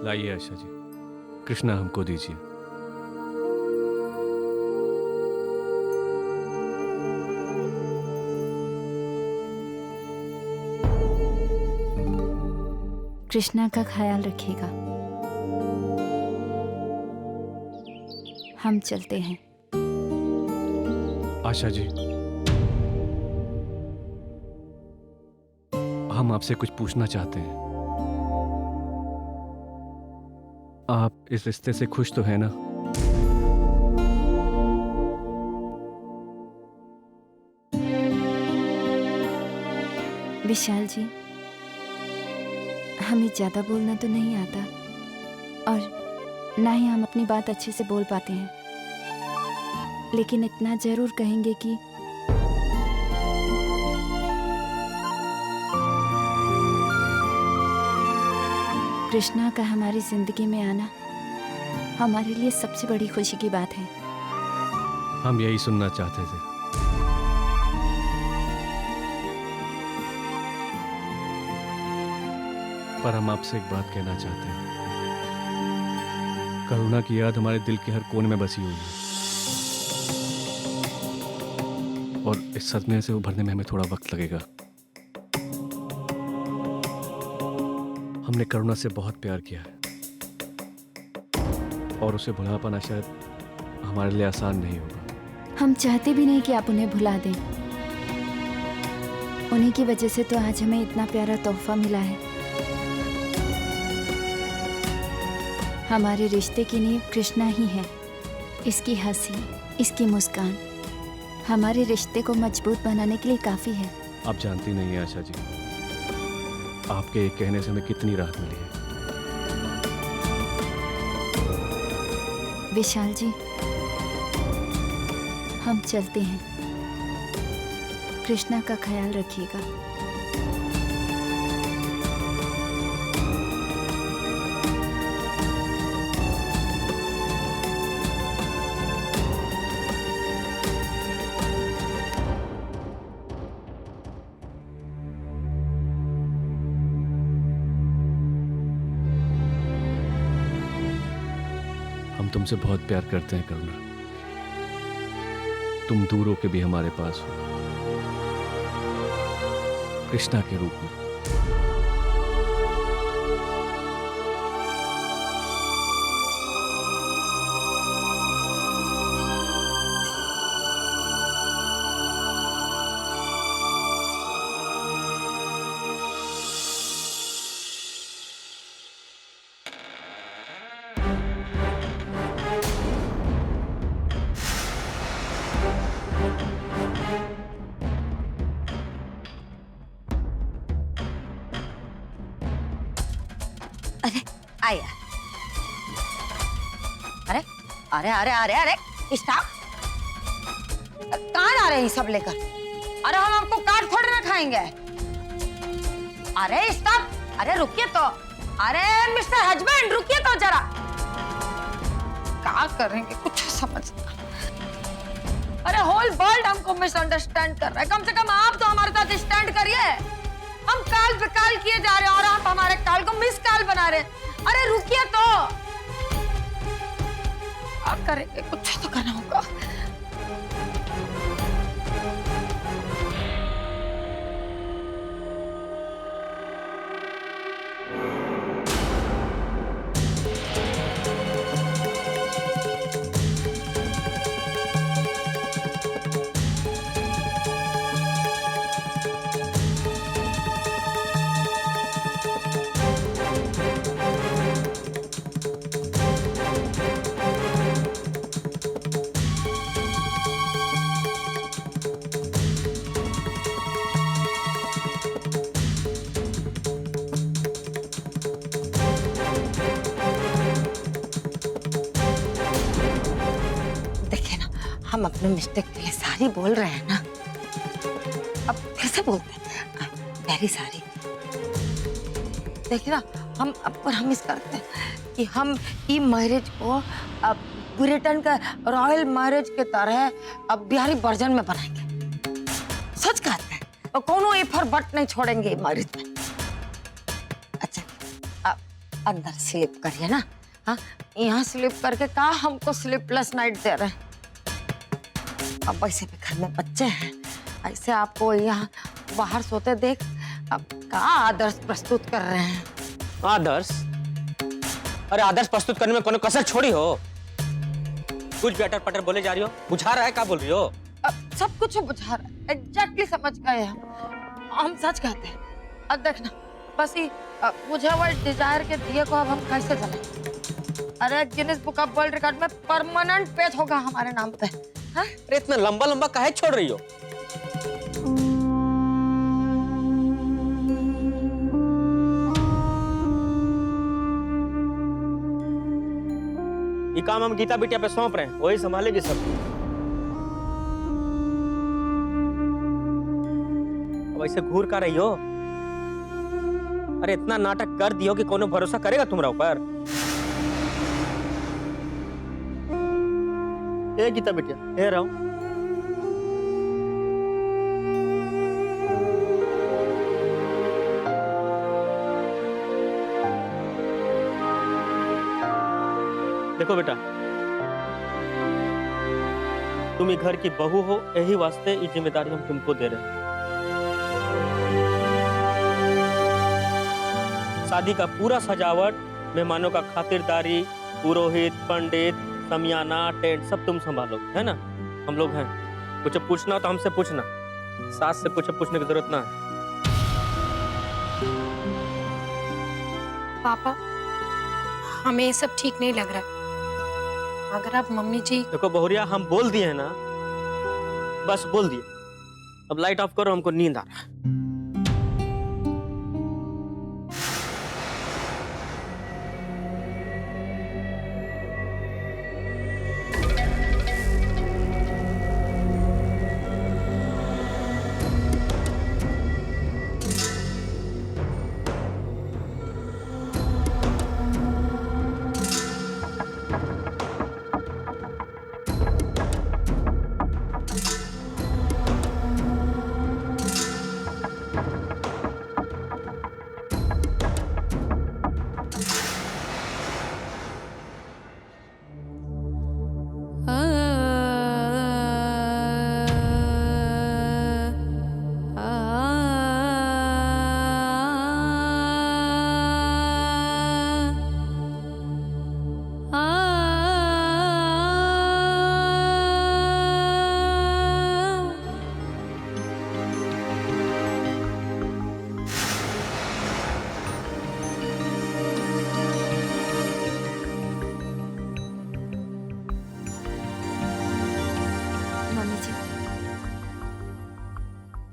लाइए आशा जी, कृष्णा हमको दीजिए। कृष्णा का ख्याल रखिएगा। हम चलते हैं। आशा जी, हम आपसे कुछ पूछना चाहते हैं। आप इस रिश्ते से खुश तो हैं ना? विशाल जी, हमें ज्यादा बोलना तो नहीं आता और ना ही हम अपनी बात अच्छे से बोल पाते हैं, लेकिन इतना जरूर कहेंगे कि कृष्णा का हमारी जिंदगी में आना हमारे लिए सबसे बड़ी खुशी की बात है। हम यही सुनना चाहते थे। पर हम आपसे एक बात कहना चाहते हैं। करुणा की याद हमारे दिल के हर कोने में बसी हुई है और इस सदमे से उभरने में हमें थोड़ा वक्त लगेगा। हमने करुणा से बहुत प्यार किया है और उसे भुला पाना शायद हमारे लिए आसान नहीं होगा। हम चाहते भी नहीं कि आप उन्हें भुला दें। उन्हीं की वजह से तो आज हमें इतना प्यारा तोहफा मिला है। हमारे रिश्ते की नींव कृष्णा ही है। इसकी हंसी, इसकी मुस्कान हमारे रिश्ते को मजबूत बनाने के लिए काफी है। आप जानती नहीं है आशा जी, आपके एक कहने से हमें कितनी राहत मिली है। विशाल जी, हम चलते हैं। कृष्णा का ख्याल रखिएगा। हम तुमसे बहुत प्यार करते हैं करुणा। तुम दूर होके भी हमारे पास हो, कृष्णा के रूप में। अरे आया, अरे अरे अरे अरे अरे स्टॉप! कहाँ जा रहे हैं सब लेकर? अरे हम आपको काट थोड़ी ना खाएंगे। अरे स्टॉप! अरे रुकिए तो, अरे मिस्टर हस्बैंड रुकिए तो जरा। क्या करेंगे कुछ समझ नहीं। अरे होल वर्ल्ड हमको मिसअंडरस्टैंड कर रहा है, कम से कम आप तो हमारे साथ स्टैंड करिए। हम काल पे काल किए जा रहे हैं और आप हमारे काल को मिस काल बना रहे हैं। अरे रुकिए तो, आप करेंगे कुछ तो करना होगा। हम अपने मिस्टेक के लिए सॉरी बोल रहे हैं ना, अब कैसे बोलते हैं वेरी सॉरी। देखिए ना, हम अब प्रॉमिस करते हैं कि हम ई मैरिज को अब ब्रिटेन का रॉयल मैरिज के तरह अब बिहारी वर्जन में बनाएंगे। सच कहते हैं, और कोनो इफ और बट नहीं छोड़ेंगे मैरिज में। अच्छा अंदर स्लिप करिए ना। हाँ, यहाँ स्लिप करके कहा हमको स्लीपलेस नाइट दे रहे हैं। अब वैसे भी घर में बच्चे हैं, ऐसे आपको यहाँ बाहर सोते देख अब कहा आदर्श प्रस्तुत कर रहे हैं। आदर्श? अरे आदर्श प्रस्तुत करने में कोनो कसर छोड़ी हो? कुछ भी अटर पटर बोले जा रही हो, बुझा रहा है, क्या बोल रही हो? अब सब कुछ बुझा रहा है, एग्जैक्टली समझ गए हम सच कहते हैं। अब देखना बस ही मुझे वो डिजायर के दिए को अब हम कैसे जलाएं? अरे Guinness book of world record में परमानेंट पेज होगा हमारे नाम पे। हाँ? अरे इतना लंबा लंबा काहे छोड़ रही हो? ये काम हम गीता बिटिया पे सौंप रहे हैं, वही संभालेगी सब। वैसे घूर का रही हो? अरे इतना नाटक कर दियो कि कोनो भरोसा करेगा तुम्हारा ऊपर? ए गीता बिटिया, ए रहो। देखो बेटा, तुम ये घर की बहू हो, यही वास्ते ये जिम्मेदारी हम तुमको दे रहे हैं। शादी का पूरा सजावट, मेहमानों का खातिरदारी, पुरोहित, पंडित, समियाना, टेंट सब तुम संभालो, है ना? हम लोग हैं, कुछ पूछना हो तो हमसे पूछना, सास से पूछने की जरूरत ना है। पापा, हमें ये सब ठीक नहीं लग रहा। अगर आप मम्मी जी... देखो बहुरिया, हम बोल दिए हैं ना, बस बोल दिए। अब लाइट ऑफ करो, हमको नींद आ रहा है।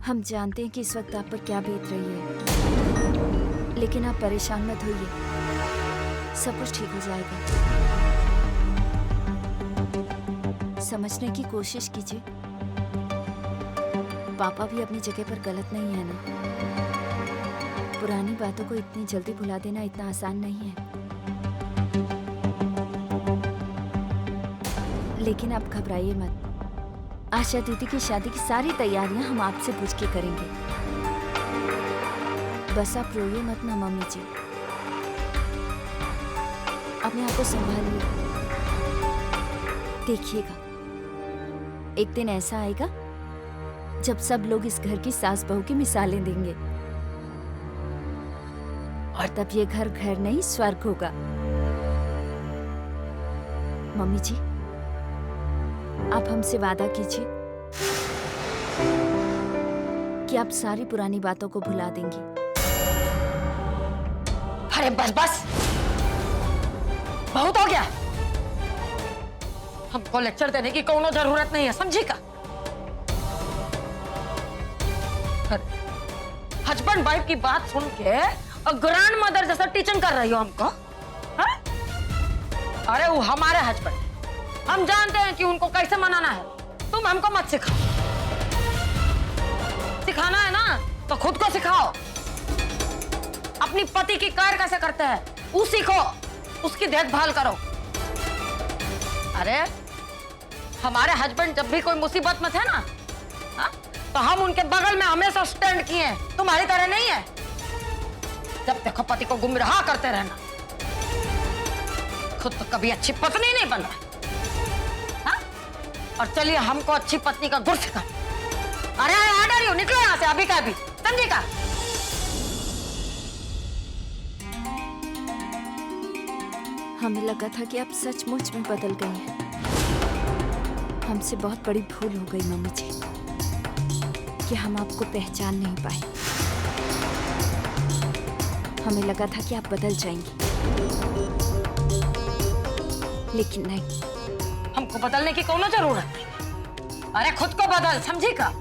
हम जानते हैं कि इस वक्त आप पर क्या बीत रही है, लेकिन आप परेशान मत होइए, सब कुछ ठीक हो जाएगा। समझने की कोशिश कीजिए, पापा भी अपनी जगह पर गलत नहीं है ना। पुरानी बातों को इतनी जल्दी भुला देना इतना आसान नहीं है। लेकिन आप घबराइए मत, आशा दीदी की शादी की सारी तैयारियां हम आपसे पूछ के करेंगे। बस आप रोइए मत ना मम्मी जी, अपने आप को संभालिए। देखिएगा, एक दिन ऐसा आएगा जब सब लोग इस घर की सास बहू की मिसालें देंगे, और तब ये घर घर नहीं स्वर्ग होगा। मम्मी जी, आप हमसे वादा कीजिए कि आप सारी पुरानी बातों को भुला देंगी। अरे बस बस, बहुत हो गया। हमको लेक्चर देने की कोनो जरूरत नहीं है, समझी का? हस्बैंड वाइफ की बात सुन के ग्रैंड मदर जैसा टीचिंग कर रही हो हमको, हा? अरे वो हमारे हस्बैंड, हम जानते हैं कि उनको कैसे मनाना है। तुम हमको मत सिखाओ। सिखाना है ना तो खुद को सिखाओ। अपनी पति की केयर कैसे करते हैं वो सीखो, उसकी देखभाल करो। अरे हमारे हस्बैंड जब भी कोई मुसीबत में थे ना, हा? तो हम उनके बगल में हमेशा स्टैंड किए हैं, तुम्हारी तरह नहीं है। जब देखो पति को गुमराह करते रहना। खुद तो कभी अच्छी पत्नी नहीं बन पाई, हाँ? और चलिए हमको अच्छी पत्नी का गुर सिखा। अरे आ रही हूँ, निकलो यहाँ से अभी का अभी, समझेगा? हमें लगा था कि आप सचमुच में बदल गई हैं। हमसे बहुत बड़ी भूल हो गई मम्मी जी कि हम आपको पहचान नहीं पाए। हमें लगा था कि आप बदल जाएंगी, लेकिन नहीं। हमको बदलने की कोनो जरूरत नहीं। अरे खुद को बदल, समझी का?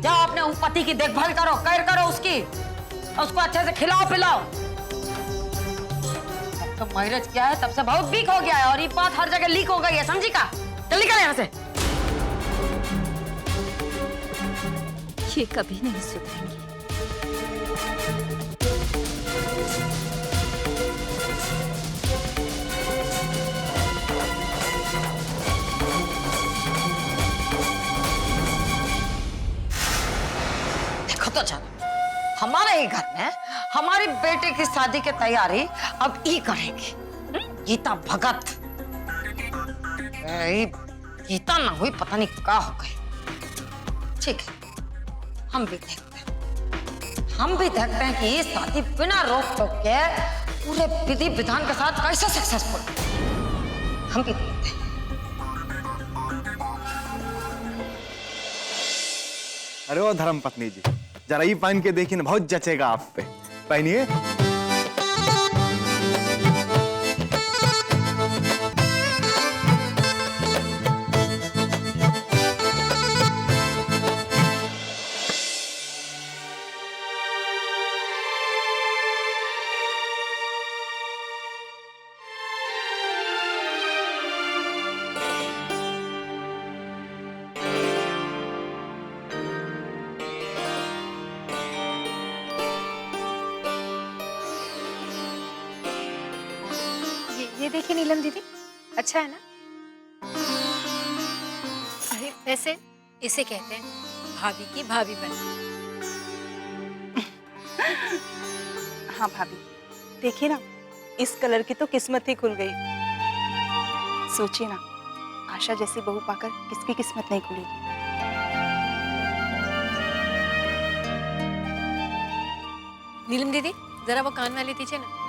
जाओ अपने पति की देखभाल करो, केयर करो उसकी, और उसको अच्छे से खिलाओ पिलाओ। तो मैरिज किया है तब से बहुत वीक हो गया है, और ये बात हर जगह लीक हो गई है, समझी का? चल निकल यहाँ से। ये कभी नहीं सुधरेंगी। देखो तो जान, हमारे ही घर में हमारी बेटे की शादी की तैयारी अब ई करेंगी गीता भगत। गीता ना हुई पता नहीं क्या हो गई। ठीक है, हम भी देखते हैं कि ये शादी बिना रोक टोक के पूरे विधि विधान के साथ कैसे सक्सेसफुल। हम भी देखते हैं। अरे ओ धर्म पत्नी जी, जरा ये पहन के देखिए ना, बहुत जचेगा आप पे। पहनिए। ये देखिए नीलम दीदी, अच्छा है ना? अरे वैसे इसे कहते हैं भाभी की भाभी बन। हाँ भाभी, देखिए ना, इस कलर की तो किस्मत ही खुल गई। सोचिए ना, आशा जैसी बहू पाकर किसकी किस्मत नहीं खुलेगी। नीलम दीदी, जरा वो कान वाले दीजिए ना।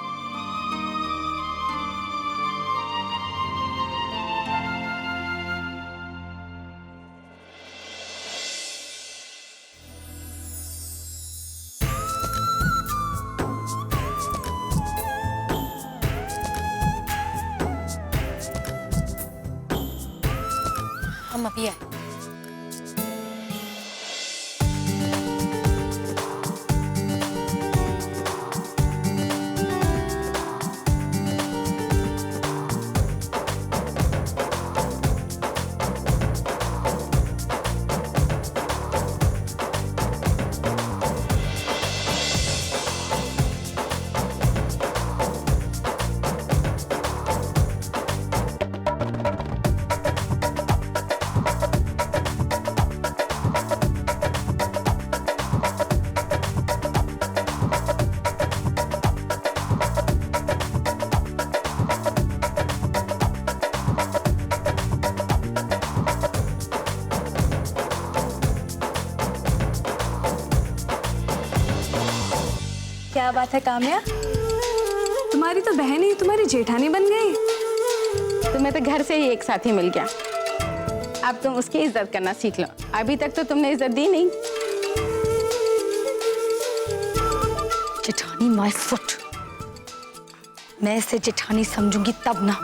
हम अभी आए। क्या बात है काम्या, तुम्हारी तो बहन ही तुम्हारी जेठानी बन गई। तुम्हें तो घर से ही एक साथी मिल गया। अब तुम उसकी इज्जत करना सीख लो। अभी तक तो तुमने इज्जत दी नहीं। जेठानी माय फुट, मैं इसे जेठानी समझूंगी तब ना।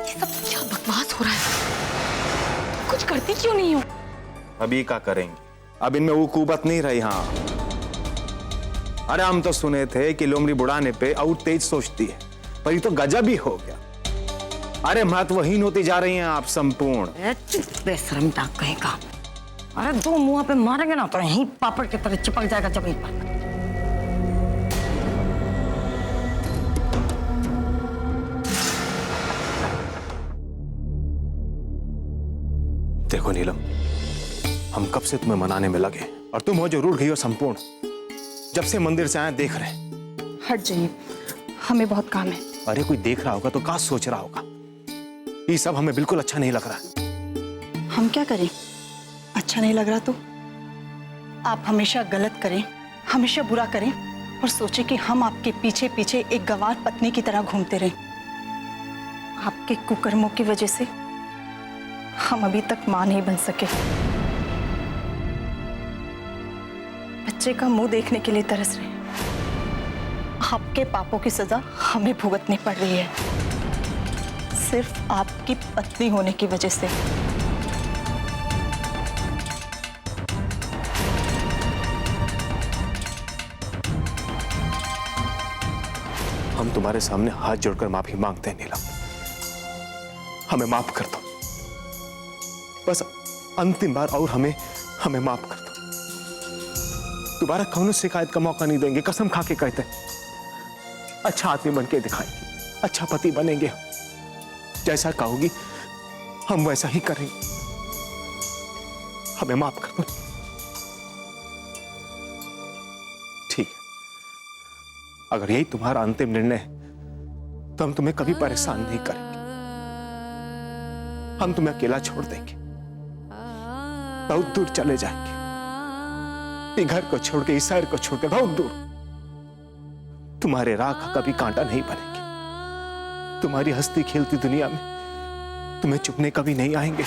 ये सब क्या बकवास हो रहा है? कुछ करती क्यों नहीं हो? अभी क्या करेंगे, अब इनमें वो कुबत नहीं रही। हाँ, अरे हम तो सुने थे कि लोमड़ी बुढ़ाने पे और तेज सोचती है, पर ये तो गजब ही हो गया। अरे महत्वहीन होती जा रही हैं आप संपूर्ण। बेशरम डाक कहेगा। अरे दो मुंह पे मारेंगे ना तो यहीं पापड़ की तरह चिपक जाएगा जमीन पर। देखो नीलम, हम कब से तुम्हें मनाने में लगे और तुम हो जो रूठ गई हो संपूर्ण। जब से मंदिर से आए देख रहे। हट जाइए, हमें बहुत काम है। अरे कोई देख रहा होगा तो क्या सोच रहा होगा? ये सब हमें बिल्कुल अच्छा नहीं लग रहा। हम क्या करें? अच्छा नहीं लग रहा तो आप हमेशा गलत करें, हमेशा बुरा करें और सोचे कि हम आपके पीछे पीछे एक गंवार पत्नी की तरह घूमते रहें। आपके कुकर्मों की वजह से हम अभी तक मां नहीं बन सके। बच्चे का मुंह देखने के लिए तरस रहे हैं। आपके पापों की सजा हमें भुगतनी पड़ रही है, सिर्फ आपकी पत्नी होने की वजह से। हम तुम्हारे सामने हाथ जोड़कर माफी मांगते हैं नीलम। हमें माफ कर दो, बस अंतिम बार और हमें माफ कर दो। दोबारा कौनो शिकायत का मौका नहीं देंगे, कसम खा के कहते हैं। अच्छा आदमी बन के दिखाएंगे, अच्छा पति बनेंगे। जैसा कहोगी हम वैसा ही करेंगे। हमें माफ कर दो। ठीक है, अगर यही तुम्हारा अंतिम निर्णय है तो हम तुम्हें कभी परेशान नहीं करेंगे। हम तुम्हें अकेला छोड़ देंगे, बहुत दूर चले जाएंगे। ये घर को छोड़ के, इस शहर को छोड़ के बहुत दूर। तुम्हारे राह का कभी कांटा नहीं बनेंगे। तुम्हारी हंसती खेलती दुनिया में तुम्हें चुपने कभी नहीं आएंगे।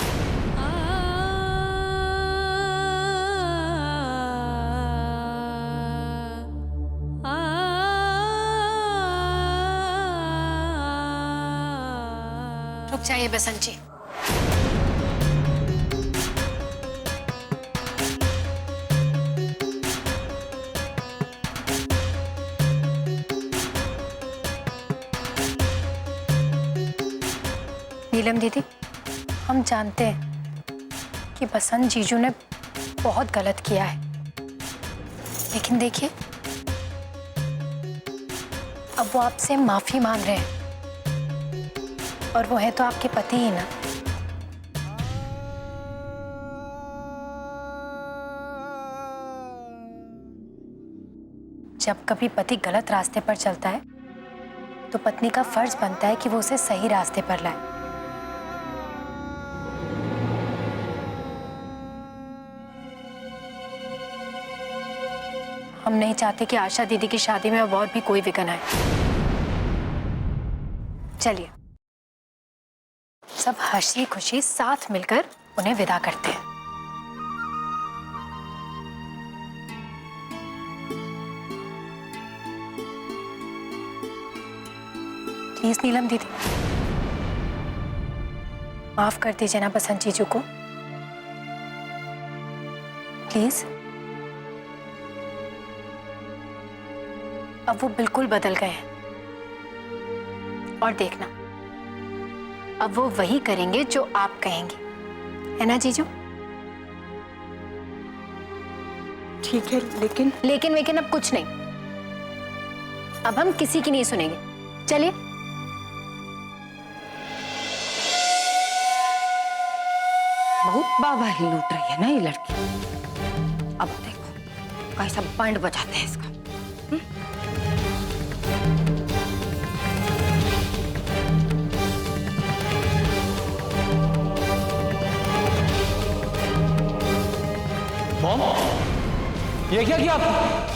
रुक जाइए बसंत जी। नीलम दीदी, हम जानते हैं कि बसंत जीजू ने बहुत गलत किया है, लेकिन देखिए अब वो आपसे माफी मांग रहे हैं और वो है तो आपके पति ही ना। जब कभी पति गलत रास्ते पर चलता है तो पत्नी का फर्ज बनता है कि वो उसे सही रास्ते पर लाए। हम नहीं चाहते कि आशा दीदी की शादी में अब और भी कोई विघ्न आए। चलिए सब हंसी खुशी साथ मिलकर उन्हें विदा करते हैं। प्लीज नीलम दीदी, माफ कर दीजिए ना बसंत जीजू को, प्लीज। अब वो बिल्कुल बदल गए हैं और देखना अब वो वही करेंगे जो आप कहेंगे, है ना जीजू? ठीक है, लेकिन अब कुछ नहीं। अब हम किसी की नहीं सुनेंगे। चलिए। बहुत बाबाही लूट रही है ना ये लड़की। अब देखो कैसा बैंड बजाते हैं इसका। मॉम, ये क्या किया आपने?